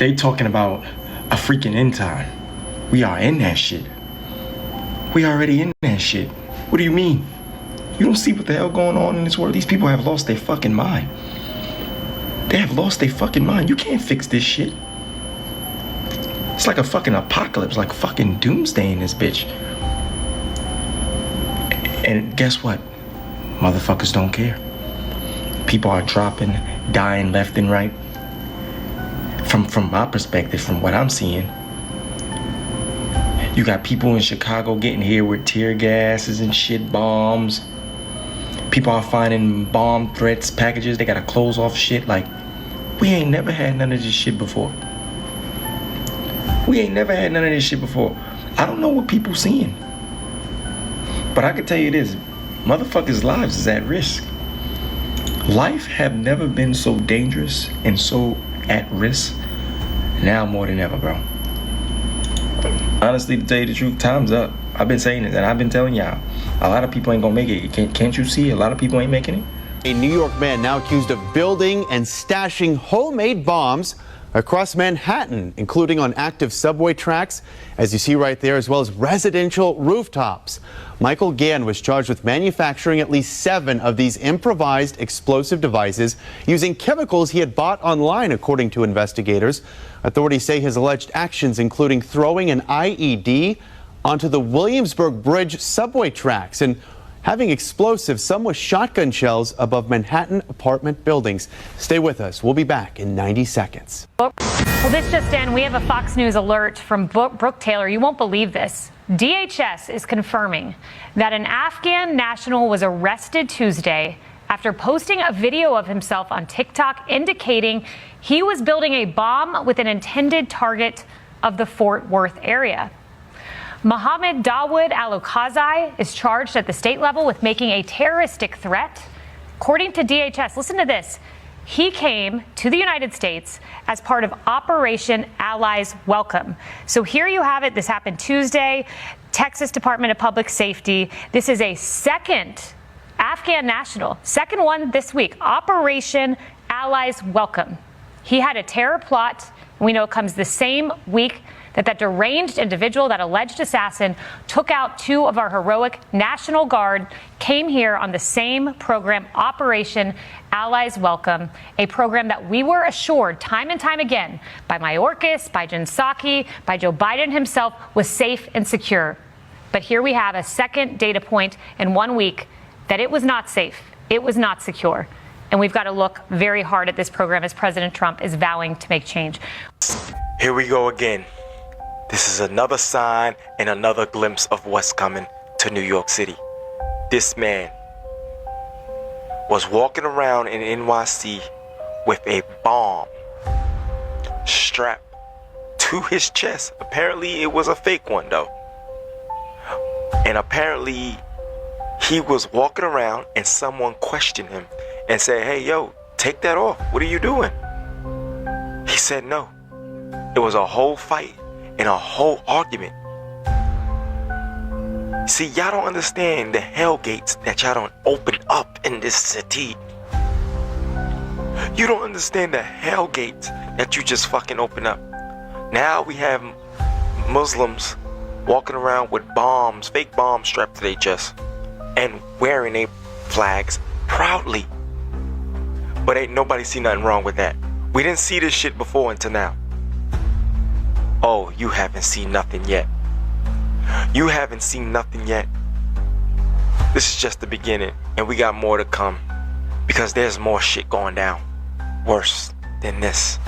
They talking about a freaking end time. We are in that shit. We already in that shit. What do you mean? You don't see what the hell going on in this world? These people have lost their fucking mind. They have lost their fucking mind. You can't fix this shit. It's like a fucking apocalypse, like fucking doomsday in this bitch. And guess what? Motherfuckers don't care. People are dropping, dying left and right. From my perspective, from what I'm seeing, you got people in Chicago getting hit with tear gases and shit, bombs. People are finding bomb threats packages. They gotta close off shit. Like, we ain't never had none of this shit before. We ain't never had none of this shit before. I don't know what people seeing, but I can tell you this: motherfuckers' lives is at risk. Life have never been so dangerous and so at risk. Now more than ever, bro. Honestly, to tell you the truth, time's up. I've been saying it, and I've been telling y'all, a lot of people ain't gonna make it. Can't you see? A lot of people ain't making it. A New York man now accused of building and stashing homemade bombs across Manhattan, including on active subway tracks, as you see right there, as well as residential rooftops. Michael Gann was charged with manufacturing at least 7 of these improvised explosive devices using chemicals he had bought online, according to investigators. Authorities say his alleged actions, including throwing an IED onto the Williamsburg Bridge subway tracks and having explosives, some with shotgun shells, above Manhattan apartment buildings. Stay with us. We'll be back in 90 seconds. Well, this just in. We have a Fox News alert from Brooke Taylor. You won't believe this. DHS is confirming that an Afghan national was arrested Tuesday after posting a video of himself on TikTok indicating he was building a bomb with an intended target of the Fort Worth area. Mohammed Dawood Al-Okazai is charged at the state level with making a terroristic threat. According to DHS, listen to this. He came to the United States as part of Operation Allies Welcome. So here you have it. This happened Tuesday. Texas Department of Public Safety. This is a second Afghan national, second one this week. Operation Allies Welcome. He had a terror plot. We know it comes the same week that deranged individual, that alleged assassin, took out 2 of our heroic National Guard, came here on the same program, Operation Allies Welcome, a program that we were assured time and time again by Mayorkas, by Jen Psaki, by Joe Biden himself was safe and secure. But here we have a second data point in 1 week that it was not safe, it was not secure. And we've got to look very hard at this program as President Trump is vowing to make change. Here we go again. This is another sign and another glimpse of what's coming to New York City. This man was walking around in NYC with a bomb strapped to his chest. Apparently it was a fake one though. And apparently he was walking around and someone questioned him and said, "Hey, yo, take that off. What are you doing?" He said no. It was a whole fight and a whole argument. See, y'all don't understand the hell gates that y'all don't open up in this city. You don't understand the hell gates that you just fucking open up. Now we have Muslims walking around with bombs, fake bombs strapped to their chest and wearing their flags proudly. But ain't nobody see nothing wrong with that. We didn't see this shit before until now. Oh, you haven't seen nothing yet. You haven't seen nothing yet. This is just the beginning, and we got more to come because there's more shit going down worse than this.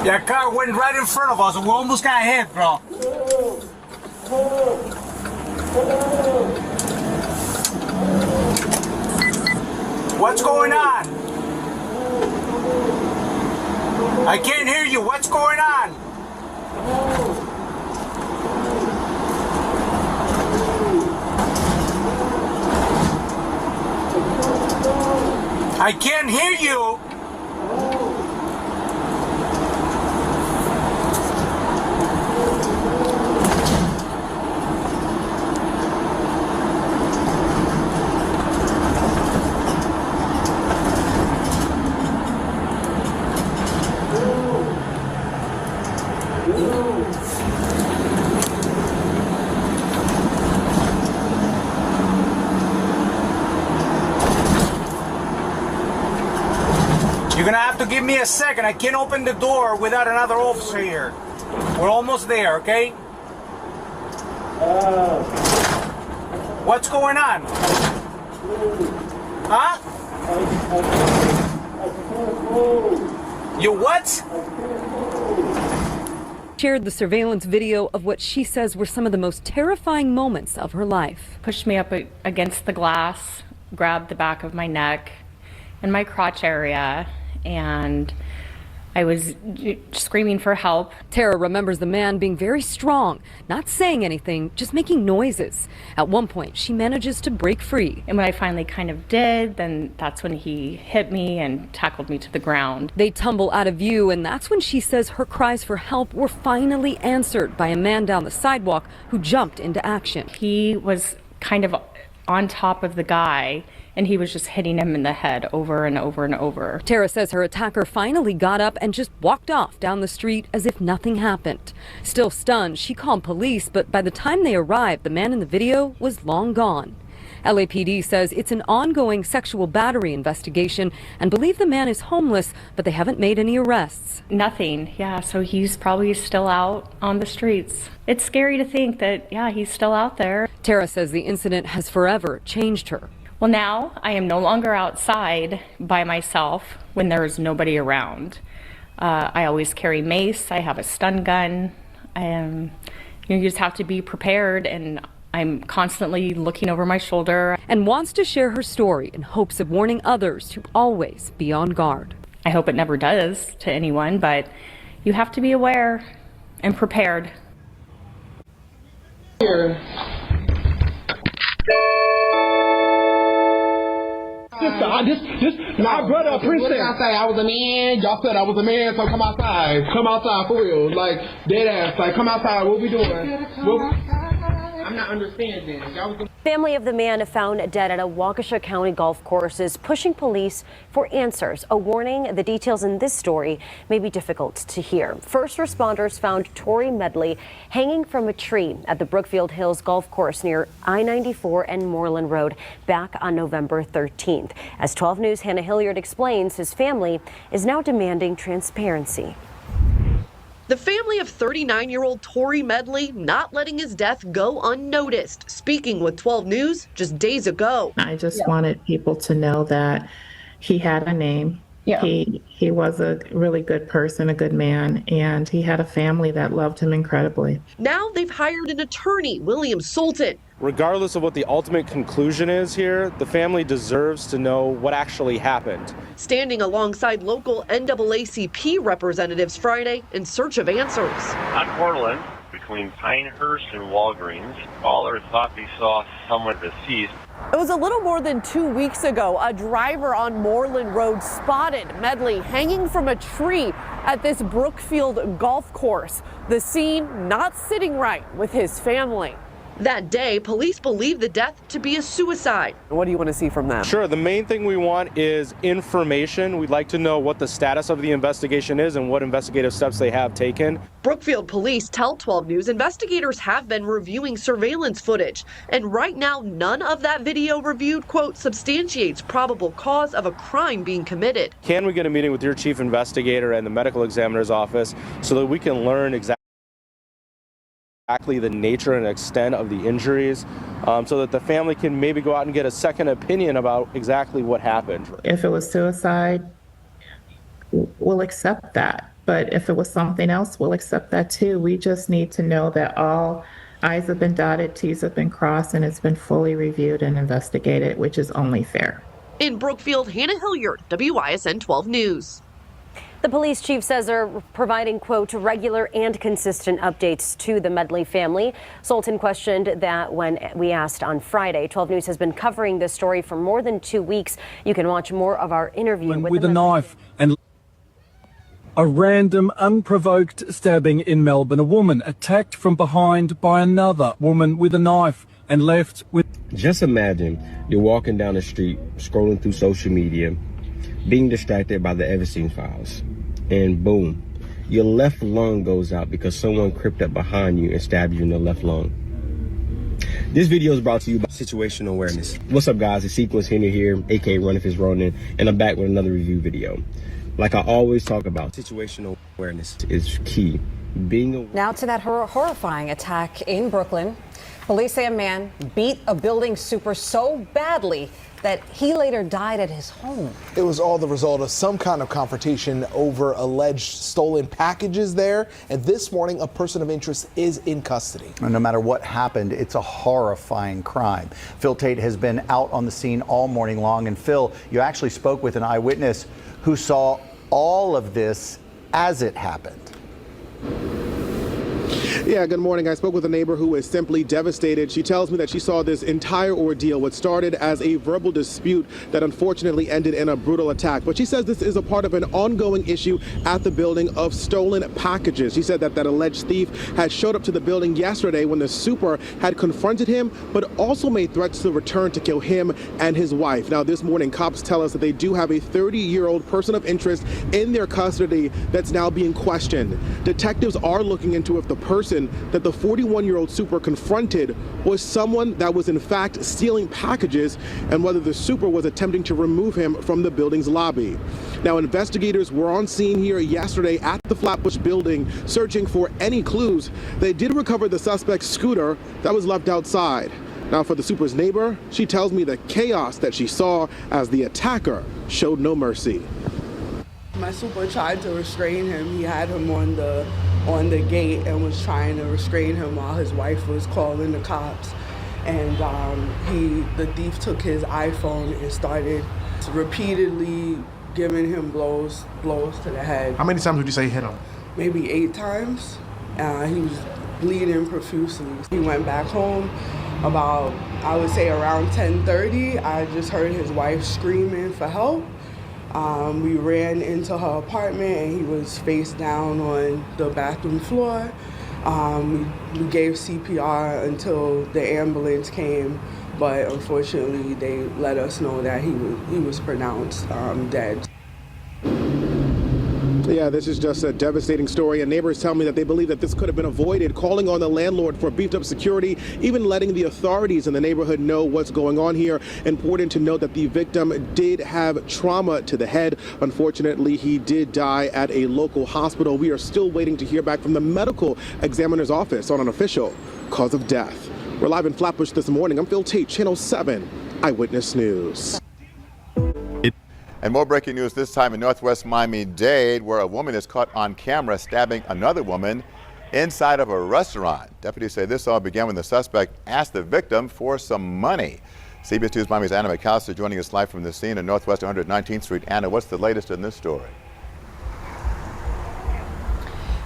That car went right in front of us and we almost got hit, bro. What's going on? I can't hear you. What's going on? I can't hear you. You're gonna have to give me a second. I can't open the door without another officer here. We're almost there, okay? What's going on? Huh? You what? Shared the surveillance video of what she says were some of the most terrifying moments of her life. Pushed me up against the glass, grabbed the back of my neck and my crotch area, and I was screaming for help. Tara remembers the man being very strong, not saying anything, just making noises. At one point, she manages to break free. And when I finally kind of did, then that's when he hit me and tackled me to the ground. They tumble out of view, and that's when she says her cries for help were finally answered by a man down the sidewalk who jumped into action. He was kind of on top of the guy, and he was just hitting him in the head over and over and over. Tara says her attacker finally got up and just walked off down the street as if nothing happened. Still stunned, she called police, but by the time they arrived, the man in the video was long gone. LAPD says it's an ongoing sexual battery investigation and believe the man is homeless, but they haven't made any arrests. Nothing, yeah, so he's probably still out on the streets. It's scary to think that, yeah, he's still out there. Tara says the incident has forever changed her. Well, now I am no longer outside by myself when there is nobody around. I always carry mace. I have a stun gun. You just have to be prepared, and I'm constantly looking over my shoulder. And wants to share her story in hopes of warning others to always be on guard. I hope it never does to anyone, but you have to be aware and prepared. Here. My brother, appreciate. What did I say? I was a man. Y'all said I was a man, so come outside. Come outside for real. Like, dead ass. Like, come outside. What we doing? I'm not understanding. Family of the man found dead at a Waukesha County golf course is pushing police for answers. A warning, the details in this story may be difficult to hear. First responders found Tori Medley hanging from a tree at the Brookfield Hills golf course near I-94 and Moreland Road back on November 13th. As 12 News' Hannah Hilliard explains, his family is now demanding transparency. The family of 39-year-old Tori Medley not letting his death go unnoticed, speaking with 12 News just days ago. I just wanted people to know that he had a name. Yeah. He was a really good person, a good man, and he had a family that loved him incredibly. Now they've hired an attorney, William Sultan. Regardless of what the ultimate conclusion is here, the family deserves to know what actually happened. Standing alongside local NAACP representatives Friday in search of answers. On Portland, between Pinehurst and Walgreens, callers thought they saw someone deceased. It was a little more than 2 weeks ago. A driver on Moreland Road spotted Medley hanging from a tree at this Brookfield golf course. The scene not sitting right with his family. That day, police believe the death to be a suicide. What do you want to see from them? Sure, the main thing we want is information. We'd like to know what the status of the investigation is and what investigative steps they have taken. Brookfield police tell 12 News investigators have been reviewing surveillance footage. And right now, none of that video reviewed, quote, substantiates probable cause of a crime being committed. Can we get a meeting with your chief investigator and the medical examiner's office so that we can learn exactly the nature and extent of the injuries, so that the family can maybe go out and get a second opinion about exactly what happened. If it was suicide, we'll accept that. But if it was something else, we'll accept that too. We just need to know that all I's have been dotted, T's have been crossed, and it's been fully reviewed and investigated, which is only fair. In Brookfield, Hannah Hilliard, WISN 12 News. The police chief says they're providing, quote, regular and consistent updates to the Medley family. Sultan questioned that when we asked on Friday. 12 News has been covering this story for more than 2 weeks. You can watch more of our interview with a knife and a random, unprovoked stabbing in Melbourne. A woman attacked from behind by another woman with a knife and left with... Just imagine you're walking down the street, scrolling through social media, being distracted by the Epstein files, and boom, your left lung goes out because someone crept up behind you and stabbed you in the left lung. This video is brought to you by Situational Awareness. What's up, guys? It's Sequence Henry here, aka Run If It's Ronin, and I'm back with another review video. Like I always talk about, situational awareness is key. Now to that horrifying attack in Brooklyn. Police say a man beat a building super so badly that he later died at his home. It was all the result of some kind of confrontation over alleged stolen packages there. And this morning, a person of interest is in custody. No matter what happened, it's a horrifying crime. Phil Tate has been out on the scene all morning long. And Phil, you actually spoke with an eyewitness who saw all of this as it happened. Yeah, good morning. I spoke with a neighbor who is simply devastated. She tells me that she saw this entire ordeal, what started as a verbal dispute that unfortunately ended in a brutal attack. But she says this is a part of an ongoing issue at the building of stolen packages. She said that that alleged thief had showed up to the building yesterday when the super had confronted him, but also made threats to return to kill him and his wife. Now, this morning, cops tell us that they do have a 30-year-old person of interest in their custody that's now being questioned. Detectives are looking into if the person that the 41-year-old super confronted was someone that was in fact stealing packages and whether the super was attempting to remove him from the building's lobby. Now, investigators were on scene here yesterday at the Flatbush building searching for any clues. They did recover the suspect's scooter that was left outside. Now, for the super's neighbor, she tells me the chaos that she saw as the attacker showed no mercy. My super tried to restrain him. He had him on the gate and was trying to restrain him while his wife was calling the cops. And the thief took his iPhone and started repeatedly giving him blows to the head. How many times would you say he hit him? Maybe 8 times. He was bleeding profusely. He went back home about, I would say around 10:30. I just heard his wife screaming for help. We ran into her apartment and he was face down on the bathroom floor. We gave CPR until the ambulance came, but unfortunately they let us know that he was pronounced dead. Yeah, this is just a devastating story, and neighbors tell me that they believe that this could have been avoided, calling on the landlord for beefed up security, even letting the authorities in the neighborhood know what's going on here. Important to note that the victim did have trauma to the head. Unfortunately, he did die at a local hospital. We are still waiting to hear back from the medical examiner's office on an official cause of death. We're live in Flatbush this morning. I'm Phil Tate, Channel 7 Eyewitness News. And more breaking news this time in Northwest Miami-Dade, where a woman is caught on camera stabbing another woman inside of a restaurant. Deputies say this all began when the suspect asked the victim for some money. CBS 2's Miami's Anna McAllister joining us live from the scene in Northwest 119th Street. Anna, what's the latest in this story?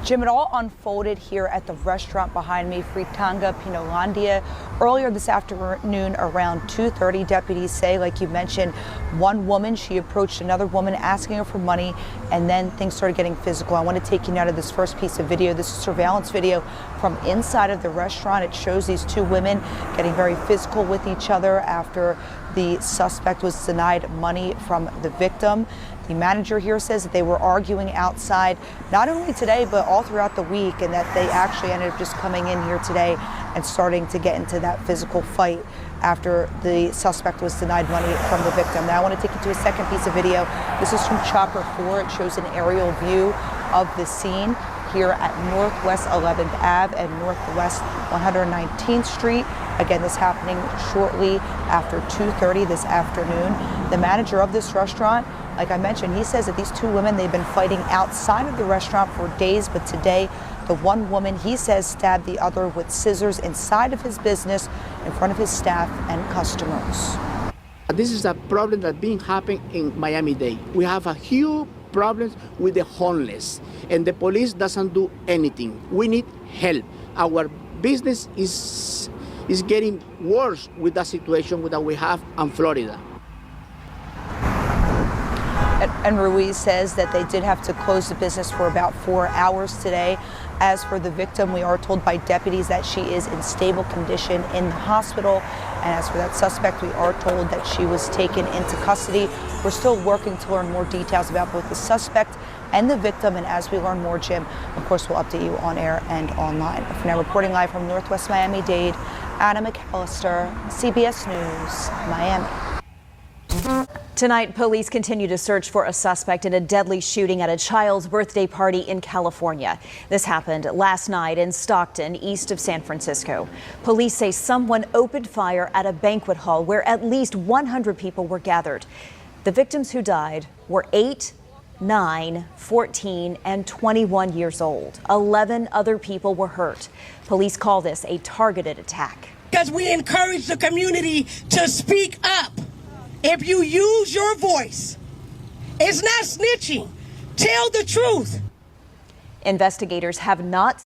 Jim, it all unfolded here at the restaurant behind me, Fritanga Pinolandia. Earlier this afternoon around 2:30, deputies say, like you mentioned, one woman, she approached another woman asking her for money, and then things started getting physical. I want to take you now to this first piece of video. This is surveillance video from inside of the restaurant. It shows these two women getting very physical with each other after the suspect was denied money from the victim. The manager here says that they were arguing outside not only today but all throughout the week, and that they actually ended up just coming in here today and starting to get into that physical fight after the suspect was denied money from the victim. Now I want to take you to a second piece of video. This is from Chopper 4. It shows an aerial view of the scene here at Northwest 11th Ave and Northwest 119th Street. Again, this happening shortly after 2:30 this afternoon. The manager of this restaurant Like I mentioned, he says that these two women, they've been fighting outside of the restaurant for days, but today the one woman, he says, stabbed the other with scissors inside of his business in front of his staff and customers. This is a problem that's been happening in Miami-Dade. We have a huge problem with the homeless, and the police doesn't do anything. We need help. Our business is getting worse with the situation that we have in Florida. And Ruiz says that they did have to close the business for about 4 hours today. As for the victim, we are told by deputies that she is in stable condition in the hospital. And as for that suspect, we are told that she was taken into custody. We're still working to learn more details about both the suspect and the victim. And as we learn more, Jim, of course, we'll update you on air and online. For now, reporting live from Northwest Miami-Dade, Anna McAllister, CBS News, Miami. Tonight, police continue to search for a suspect in a deadly shooting at a child's birthday party in California. This happened last night in Stockton, east of San Francisco. Police say someone opened fire at a banquet hall where at least 100 people were gathered. The victims who died were 8, 9, 14, and 21 years old. 11 other people were hurt. Police call this a targeted attack. Because we encourage the community to speak up. If you use your voice, it's not snitching. Tell the truth. Investigators have not